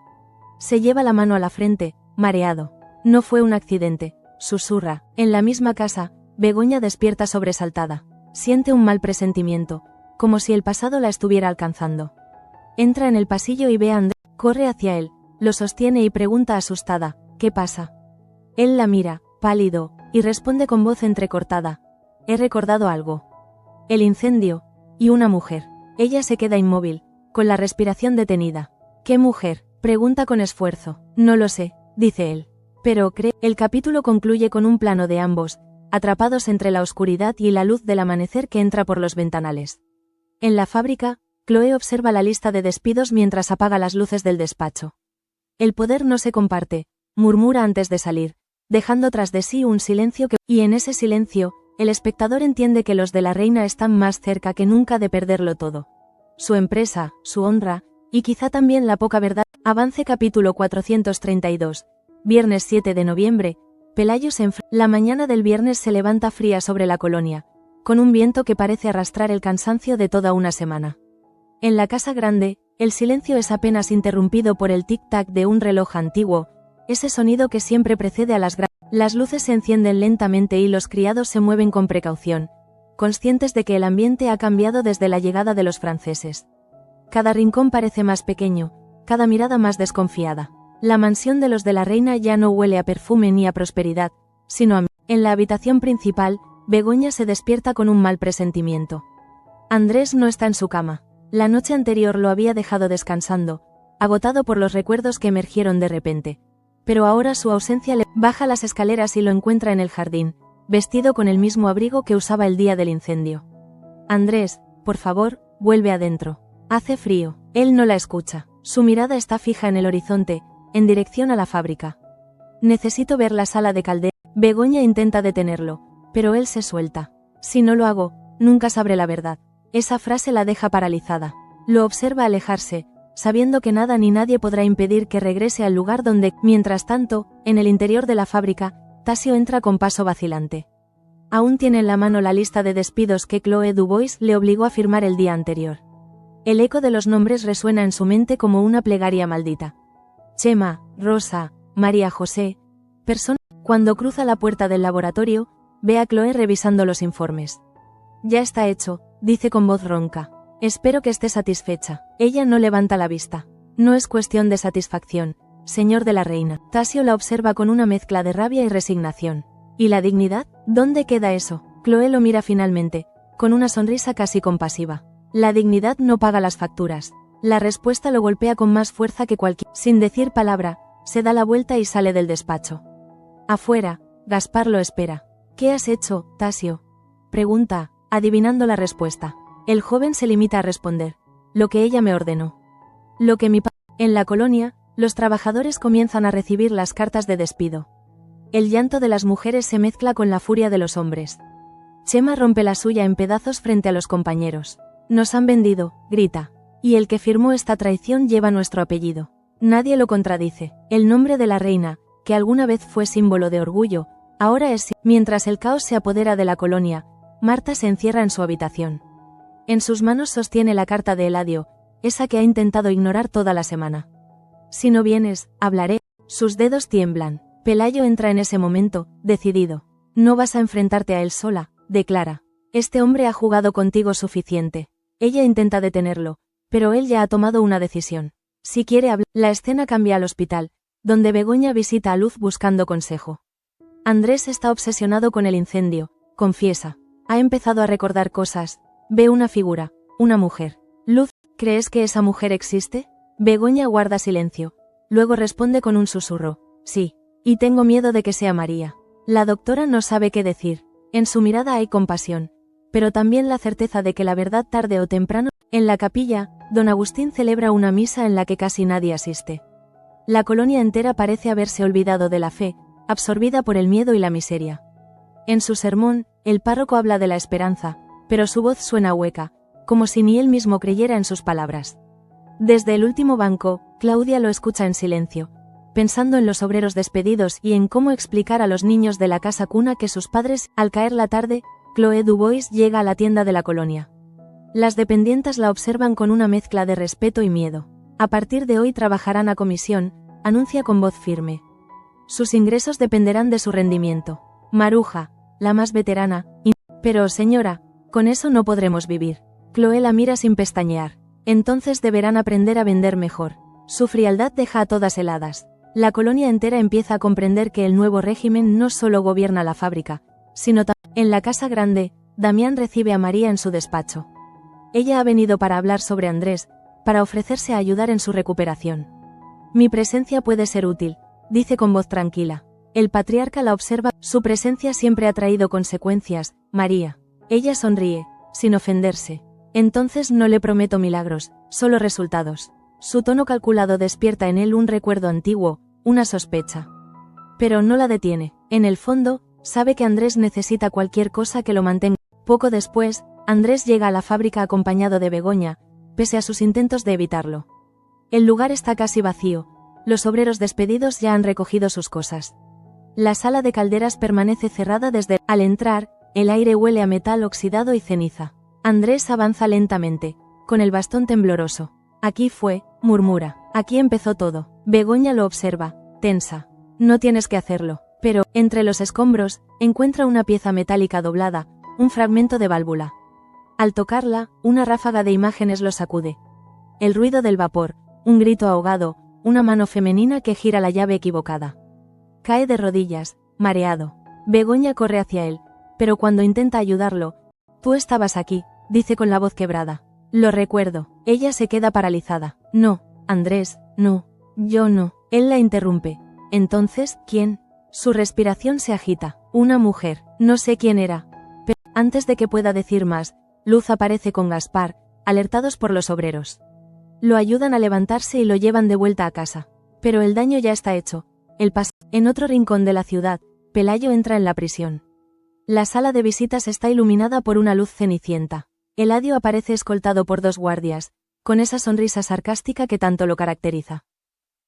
Se lleva la mano a la frente, mareado. No fue un accidente, susurra. En la misma casa, Begoña despierta sobresaltada. Siente un mal presentimiento, como si el pasado la estuviera alcanzando. Entra en el pasillo y ve a Andrés. Corre hacia él, lo sostiene y pregunta asustada, ¿qué pasa? Él la mira, pálido, y responde con voz entrecortada. He recordado algo. El incendio, y una mujer. Ella se queda inmóvil, con la respiración detenida. ¿Qué mujer? Pregunta con esfuerzo. No lo sé, dice él. Pero cree. El capítulo concluye con un plano de ambos, atrapados entre la oscuridad y la luz del amanecer que entra por los ventanales. En la fábrica, Chloe observa la lista de despidos mientras apaga las luces del despacho. El poder no se comparte, murmura antes de salir, dejando tras de sí un silencio que... Y en ese silencio, el espectador entiende que los de la reina están más cerca que nunca de perderlo todo. Su empresa, su honra, y quizá también la poca verdad. Avance capítulo 432. Viernes 7 de noviembre, Pelayo se enfrenta. La mañana del viernes se levanta fría sobre la colonia, con un viento que parece arrastrar el cansancio de toda una semana. En la casa grande, el silencio es apenas interrumpido por el tic-tac de un reloj antiguo, ese sonido que siempre precede a las Las luces se encienden lentamente y los criados se mueven con precaución, conscientes de que el ambiente ha cambiado desde la llegada de los franceses. Cada rincón parece más pequeño, cada mirada más desconfiada. La mansión de los de la reina ya no huele a perfume ni a prosperidad, sino a... En la habitación principal, Begoña se despierta con un mal presentimiento. Andrés no está en su cama. La noche anterior lo había dejado descansando, agotado por los recuerdos que emergieron de repente. Pero ahora su ausencia le... Baja las escaleras y lo encuentra en el jardín, vestido con el mismo abrigo que usaba el día del incendio. Andrés, por favor, vuelve adentro. Hace frío. Él no la escucha. Su mirada está fija en el horizonte, en dirección a la fábrica. Necesito ver la sala de caldera. Begoña intenta detenerlo, pero él se suelta. Si no lo hago, nunca sabré la verdad. Esa frase la deja paralizada. Lo observa alejarse, sabiendo que nada ni nadie podrá impedir que regrese al lugar donde... Mientras tanto, en el interior de la fábrica, Tasio entra con paso vacilante. Aún tiene en la mano la lista de despidos que Chloe Dubois le obligó a firmar el día anterior. El eco de los nombres resuena en su mente como una plegaria maldita. Chema, Rosa, María José, persona. Cuando cruza la puerta del laboratorio, ve a Chloe revisando los informes. Ya está hecho, dice con voz ronca. Espero que esté satisfecha. Ella no levanta la vista. No es cuestión de satisfacción, señor de la reina. Tasio la observa con una mezcla de rabia y resignación. ¿Y la dignidad? ¿Dónde queda eso? Chloe lo mira finalmente, con una sonrisa casi compasiva. La dignidad no paga las facturas. La respuesta lo golpea con más fuerza que cualquier... Sin decir palabra, se da la vuelta y sale del despacho. Afuera, Gaspar lo espera. ¿Qué has hecho, Tasio? Pregunta, adivinando la respuesta. El joven se limita a responder. Lo que ella me ordenó. Lo que mi padre... En la colonia, los trabajadores comienzan a recibir las cartas de despido. El llanto de las mujeres se mezcla con la furia de los hombres. Chema rompe la suya en pedazos frente a los compañeros. Nos han vendido, grita. Y el que firmó esta traición lleva nuestro apellido. Nadie lo contradice. El nombre de la reina, que alguna vez fue símbolo de orgullo, ahora es... Mientras el caos se apodera de la colonia, Marta se encierra en su habitación. En sus manos sostiene la carta de Eladio, esa que ha intentado ignorar toda la semana. Si no vienes, hablaré. Sus dedos tiemblan. Pelayo entra en ese momento, decidido. No vas a enfrentarte a él sola, declara. Este hombre ha jugado contigo suficiente. Ella intenta detenerlo, pero él ya ha tomado una decisión. Si quiere hablar... La escena cambia al hospital, donde Begoña visita a Luz buscando consejo. Andrés está obsesionado con el incendio, confiesa. Ha empezado a recordar cosas. Ve una figura, una mujer. Luz, ¿crees que esa mujer existe? Begoña guarda silencio. Luego responde con un susurro. Sí. Y tengo miedo de que sea María. La doctora no sabe qué decir. En su mirada hay compasión, pero también la certeza de que la verdad tarde o temprano... En la capilla, don Agustín celebra una misa en la que casi nadie asiste. La colonia entera parece haberse olvidado de la fe, absorbida por el miedo y la miseria. En su sermón, el párroco habla de la esperanza, pero su voz suena hueca, como si ni él mismo creyera en sus palabras. Desde el último banco, Claudia lo escucha en silencio, pensando en los obreros despedidos y en cómo explicar a los niños de la casa cuna que sus padres... Al caer la tarde, Chloé Dubois llega a la tienda de la colonia. Las dependientas la observan con una mezcla de respeto y miedo. A partir de hoy trabajarán a comisión, anuncia con voz firme. Sus ingresos dependerán de su rendimiento. Maruja, la más veterana, pero señora, con eso no podremos vivir. Chloé la mira sin pestañear. Entonces deberán aprender a vender mejor. Su frialdad deja a todas heladas. La colonia entera empieza a comprender que el nuevo régimen no solo gobierna la fábrica, sino también... En la casa grande, Damián recibe a María en su despacho. Ella ha venido para hablar sobre Andrés, para ofrecerse a ayudar en su recuperación. Mi presencia puede ser útil, dice con voz tranquila. El patriarca la observa. Su presencia siempre ha traído consecuencias, María. Ella sonríe, sin ofenderse. Entonces no le prometo milagros, solo resultados. Su tono calculado despierta en él un recuerdo antiguo, una sospecha. Pero no la detiene. En el fondo, sabe que Andrés necesita cualquier cosa que lo mantenga. Poco después, Andrés llega a la fábrica acompañado de Begoña, pese a sus intentos de evitarlo. El lugar está casi vacío, los obreros despedidos ya han recogido sus cosas. La sala de calderas permanece cerrada desde... Al entrar, el aire huele a metal oxidado y ceniza. Andrés avanza lentamente, con el bastón tembloroso. Aquí fue, murmura, aquí empezó todo. Begoña lo observa, tensa. No tienes que hacerlo. Pero, entre los escombros, encuentra una pieza metálica doblada, un fragmento de válvula. Al tocarla, una ráfaga de imágenes lo sacude. El ruido del vapor, un grito ahogado, una mano femenina que gira la llave equivocada. Cae de rodillas, mareado. Begoña corre hacia él, pero cuando intenta ayudarlo, tú estabas aquí, dice con la voz quebrada. Lo recuerdo. Ella se queda paralizada. No, Andrés, no, yo no. Él la interrumpe. Entonces, ¿quién? Su respiración se agita. Una mujer. No sé quién era. Pero, antes de que pueda decir más, Luz aparece con Gaspar, alertados por los obreros. Lo ayudan a levantarse y lo llevan de vuelta a casa. Pero el daño ya está hecho. En otro rincón de la ciudad, Pelayo entra en la prisión. La sala de visitas está iluminada por una luz cenicienta. Eladio aparece escoltado por 2 guardias, con esa sonrisa sarcástica que tanto lo caracteriza.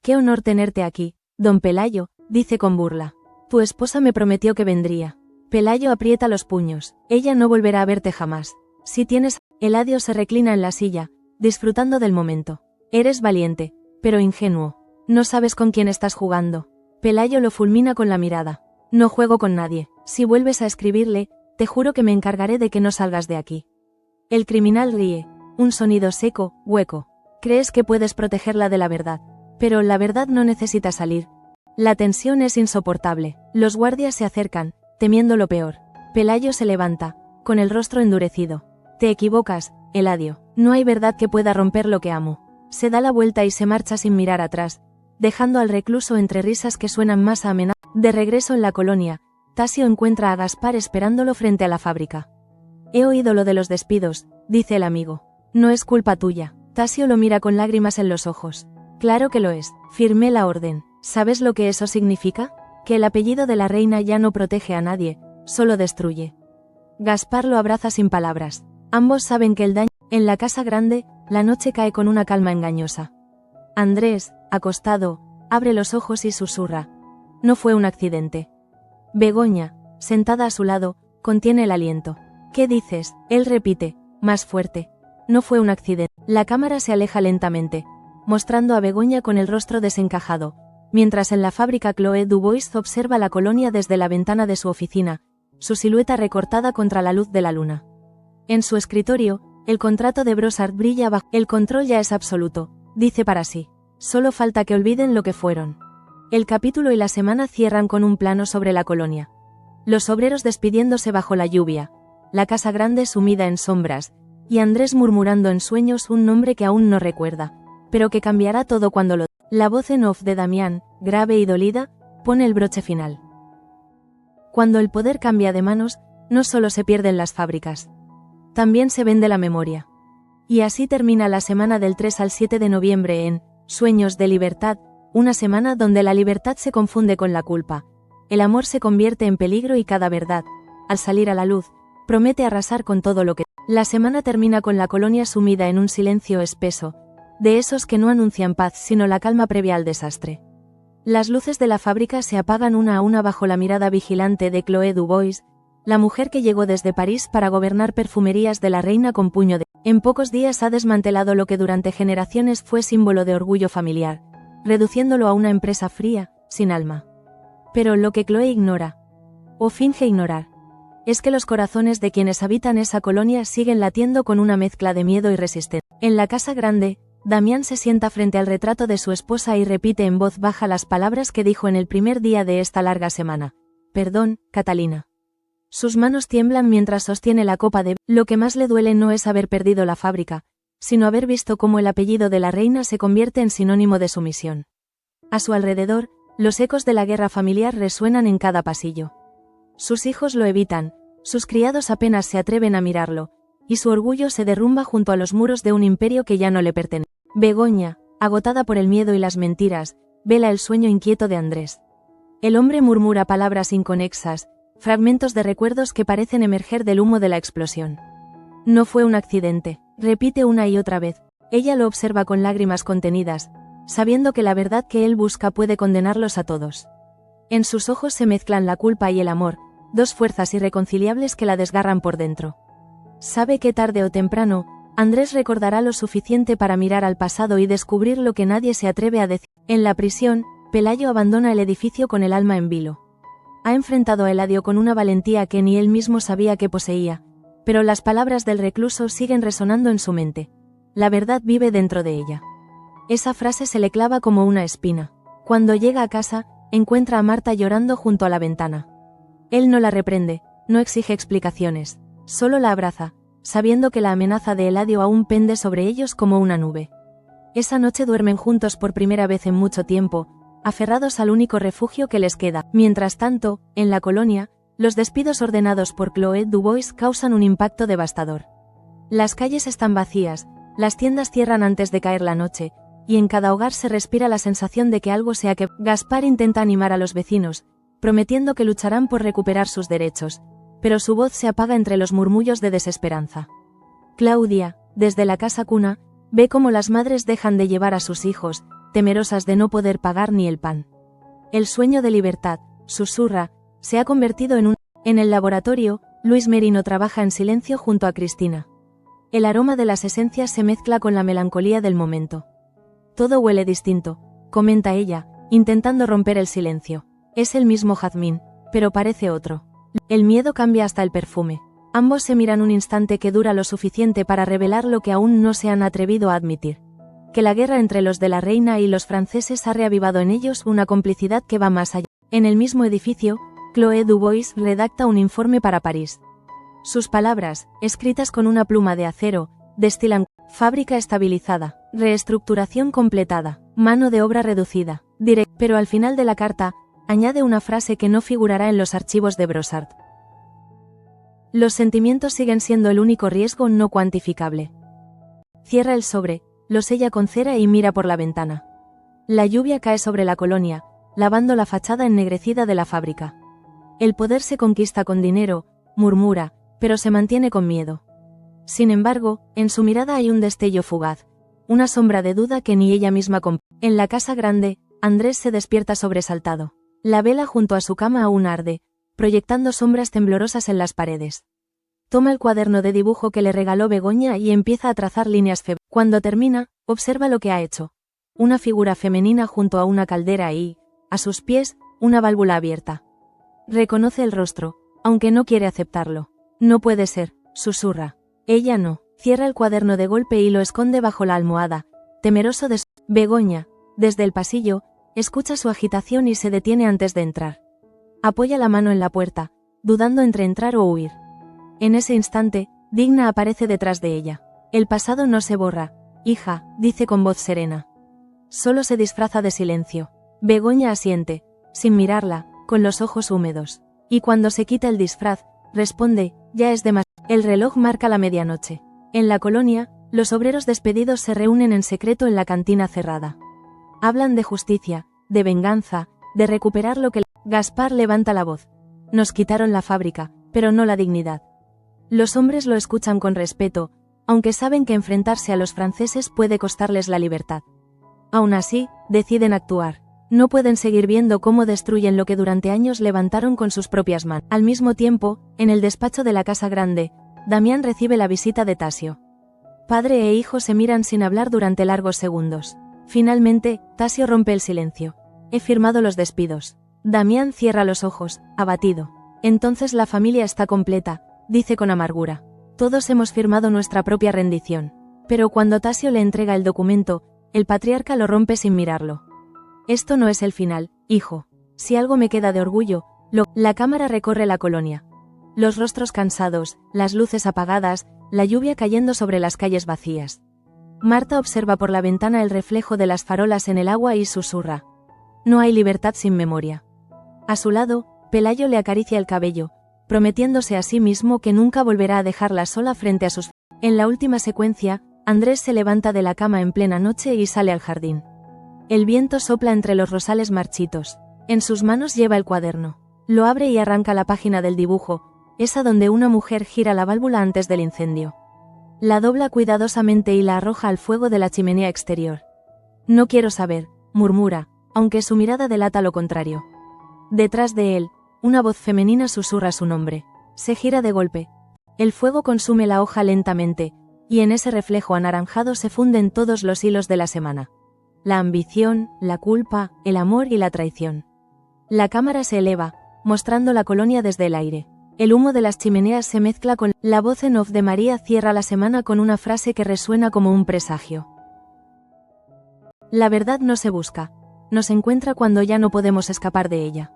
«Qué honor tenerte aquí, don Pelayo», dice con burla. «Tu esposa me prometió que vendría». Pelayo aprieta los puños. «Ella no volverá a verte jamás. Si tienes...» Eladio se reclina en la silla, disfrutando del momento. «Eres valiente, pero ingenuo. No sabes con quién estás jugando». Pelayo lo fulmina con la mirada. «No juego con nadie. Si vuelves a escribirle, te juro que me encargaré de que no salgas de aquí». El criminal ríe, un sonido seco, hueco. Crees que puedes protegerla de la verdad, pero la verdad no necesita salir. La tensión es insoportable. Los guardias se acercan, temiendo lo peor. Pelayo se levanta, con el rostro endurecido. Te equivocas, Eladio. No hay verdad que pueda romper lo que amo. Se da la vuelta y se marcha sin mirar atrás, dejando al recluso entre risas que suenan más a amenaza. De regreso en la colonia, Tasio encuentra a Gaspar esperándolo frente a la fábrica. He oído lo de los despidos, dice el amigo. No es culpa tuya. Tasio lo mira con lágrimas en los ojos. Claro que lo es. Firmé la orden. ¿Sabes lo que eso significa? Que el apellido de la reina ya no protege a nadie, solo destruye. Gaspar lo abraza sin palabras. Ambos saben que el daño... En la casa grande, la noche cae con una calma engañosa. Andrés, acostado, abre los ojos y susurra. No fue un accidente. Begoña, sentada a su lado, contiene el aliento. ¿Qué dices? Él repite, más fuerte. No fue un accidente. La cámara se aleja lentamente, mostrando a Begoña con el rostro desencajado, mientras en la fábrica Chloé Dubois observa la colonia desde la ventana de su oficina, su silueta recortada contra la luz de la luna. En su escritorio, el contrato de Brossard brilla bajo. El control ya es absoluto, dice para sí. Solo falta que olviden lo que fueron. El capítulo y la semana cierran con un plano sobre la colonia. Los obreros despidiéndose bajo la lluvia, la casa grande sumida en sombras, y Andrés murmurando en sueños un nombre que aún no recuerda, pero que cambiará todo cuando lo... La voz en off de Damián, grave y dolida, pone el broche final. Cuando el poder cambia de manos, no solo se pierden las fábricas. También se vende la memoria. Y así termina la semana del 3 al 7 de noviembre en Sueños de Libertad, una semana donde la libertad se confunde con la culpa. El amor se convierte en peligro y cada verdad, al salir a la luz, promete arrasar con todo lo que... La semana termina con la colonia sumida en un silencio espeso, de esos que no anuncian paz sino la calma previa al desastre. Las luces de la fábrica se apagan una a una bajo la mirada vigilante de Chloé Dubois, la mujer que llegó desde París para gobernar perfumerías de la reina con puño de... En pocos días ha desmantelado lo que durante generaciones fue símbolo de orgullo familiar, reduciéndolo a una empresa fría, sin alma. Pero lo que Chloé ignora, o finge ignorar, es que los corazones de quienes habitan esa colonia siguen latiendo con una mezcla de miedo y resistencia. En la casa grande, Damián se sienta frente al retrato de su esposa y repite en voz baja las palabras que dijo en el primer día de esta larga semana. Perdón, Catalina. Sus manos tiemblan mientras sostiene la copa de... Lo que más le duele no es haber perdido la fábrica, sino haber visto cómo el apellido de la reina se convierte en sinónimo de sumisión. A su alrededor, los ecos de la guerra familiar resuenan en cada pasillo. Sus hijos lo evitan, sus criados apenas se atreven a mirarlo, y su orgullo se derrumba junto a los muros de un imperio que ya no le pertenece. Begoña, agotada por el miedo y las mentiras, vela el sueño inquieto de Andrés. El hombre murmura palabras inconexas, fragmentos de recuerdos que parecen emerger del humo de la explosión. No fue un accidente, repite una y otra vez. Ella lo observa con lágrimas contenidas, sabiendo que la verdad que él busca puede condenarlos a todos. En sus ojos se mezclan la culpa y el amor, dos fuerzas irreconciliables que la desgarran por dentro. Sabe que tarde o temprano, Andrés recordará lo suficiente para mirar al pasado y descubrir lo que nadie se atreve a decir. En la prisión, Pelayo abandona el edificio con el alma en vilo. Ha enfrentado a Eladio con una valentía que ni él mismo sabía que poseía, pero las palabras del recluso siguen resonando en su mente. La verdad vive dentro de ella. Esa frase se le clava como una espina. Cuando llega a casa, encuentra a Marta llorando junto a la ventana. Él no la reprende, no exige explicaciones, solo la abraza, sabiendo que la amenaza de Eladio aún pende sobre ellos como una nube. Esa noche duermen juntos por primera vez en mucho tiempo, aferrados al único refugio que les queda. Mientras tanto, en la colonia, los despidos ordenados por Chloé Dubois causan un impacto devastador. Las calles están vacías, las tiendas cierran antes de caer la noche, y en cada hogar se respira la sensación de que algo se ha que... Gaspar intenta animar a los vecinos, prometiendo que lucharán por recuperar sus derechos, pero su voz se apaga entre los murmullos de desesperanza. Claudia, desde la casa cuna, ve cómo las madres dejan de llevar a sus hijos, temerosas de no poder pagar ni el pan. El sueño de libertad, susurra, se ha convertido en un... En el laboratorio, Luis Merino trabaja en silencio junto a Cristina. El aroma de las esencias se mezcla con la melancolía del momento. Todo huele distinto, comenta ella, intentando romper el silencio. Es el mismo jazmín, pero parece otro. El miedo cambia hasta el perfume. Ambos se miran un instante que dura lo suficiente para revelar lo que aún no se han atrevido a admitir. Que la guerra entre los de la reina y los franceses ha reavivado en ellos una complicidad que va más allá. En el mismo edificio, Chloé Dubois redacta un informe para París. Sus palabras, escritas con una pluma de acero, destilan: fábrica estabilizada, reestructuración completada, mano de obra reducida, pero al final de la carta, añade una frase que no figurará en los archivos de Brossard. Los sentimientos siguen siendo el único riesgo no cuantificable. Cierra el sobre, lo sella con cera y mira por la ventana. La lluvia cae sobre la colonia, lavando la fachada ennegrecida de la fábrica. El poder se conquista con dinero, murmura, pero se mantiene con miedo. Sin embargo, en su mirada hay un destello fugaz, una sombra de duda que ni ella misma comprende. En la casa grande, Andrés se despierta sobresaltado. La vela junto a su cama aún arde, proyectando sombras temblorosas en las paredes. Toma el cuaderno de dibujo que le regaló Begoña y empieza a trazar líneas febriles. Cuando termina, observa lo que ha hecho. Una figura femenina junto a una caldera y, a sus pies, una válvula abierta. Reconoce el rostro, aunque no quiere aceptarlo. No puede ser, susurra. Ella no. Cierra el cuaderno de golpe y lo esconde bajo la almohada, temeroso de Begoña, desde el pasillo, escucha su agitación y se detiene antes de entrar. Apoya la mano en la puerta, dudando entre entrar o huir. En ese instante, Digna aparece detrás de ella. El pasado no se borra, hija, dice con voz serena. Solo se disfraza de silencio. Begoña asiente, sin mirarla, con los ojos húmedos. Y cuando se quita el disfraz, responde, ya es demasiado. El reloj marca la medianoche. En la colonia, los obreros despedidos se reúnen en secreto en la cantina cerrada. Hablan de justicia, de venganza, de recuperar lo que... Gaspar levanta la voz. Nos quitaron la fábrica, pero no la dignidad. Los hombres lo escuchan con respeto, aunque saben que enfrentarse a los franceses puede costarles la libertad. Aún así, deciden actuar. No pueden seguir viendo cómo destruyen lo que durante años levantaron con sus propias manos. Al mismo tiempo, en el despacho de la Casa Grande, Damián recibe la visita de Tasio. Padre e hijo se miran sin hablar durante largos segundos. Finalmente, Tasio rompe el silencio. He firmado los despidos. Damián cierra los ojos, abatido. Entonces la familia está completa, dice con amargura. Todos hemos firmado nuestra propia rendición. Pero cuando Tasio le entrega el documento, el patriarca lo rompe sin mirarlo. Esto no es el final, hijo. Si algo me queda de orgullo, La cámara recorre la colonia. Los rostros cansados, las luces apagadas, la lluvia cayendo sobre las calles vacías. Marta observa por la ventana el reflejo de las farolas en el agua y susurra. No hay libertad sin memoria. A su lado, Pelayo le acaricia el cabello, prometiéndose a sí mismo que nunca volverá a dejarla sola frente a sus... En la última secuencia, Andrés se levanta de la cama en plena noche y sale al jardín. El viento sopla entre los rosales marchitos. En sus manos lleva el cuaderno. Lo abre y arranca la página del dibujo, esa donde una mujer gira la válvula antes del incendio. La dobla cuidadosamente y la arroja al fuego de la chimenea exterior. No quiero saber, murmura, aunque su mirada delata lo contrario. Detrás de él, una voz femenina susurra su nombre. Se gira de golpe. El fuego consume la hoja lentamente, y en ese reflejo anaranjado se funden todos los hilos de la semana. La ambición, la culpa, el amor y la traición. La cámara se eleva, mostrando la colonia desde el aire. El humo de las chimeneas se mezcla con... La voz en off de María cierra la semana con una frase que resuena como un presagio. La verdad no se busca. Nos encuentra cuando ya no podemos escapar de ella.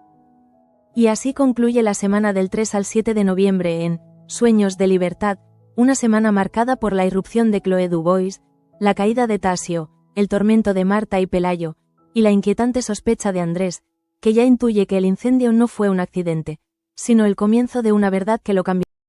Y así concluye la semana del 3 al 7 de noviembre en Sueños de Libertad, una semana marcada por la irrupción de Chloé Dubois, la caída de Tasio, el tormento de Marta y Pelayo, y la inquietante sospecha de Andrés, que ya intuye que el incendio no fue un accidente, sino el comienzo de una verdad que lo cambiará.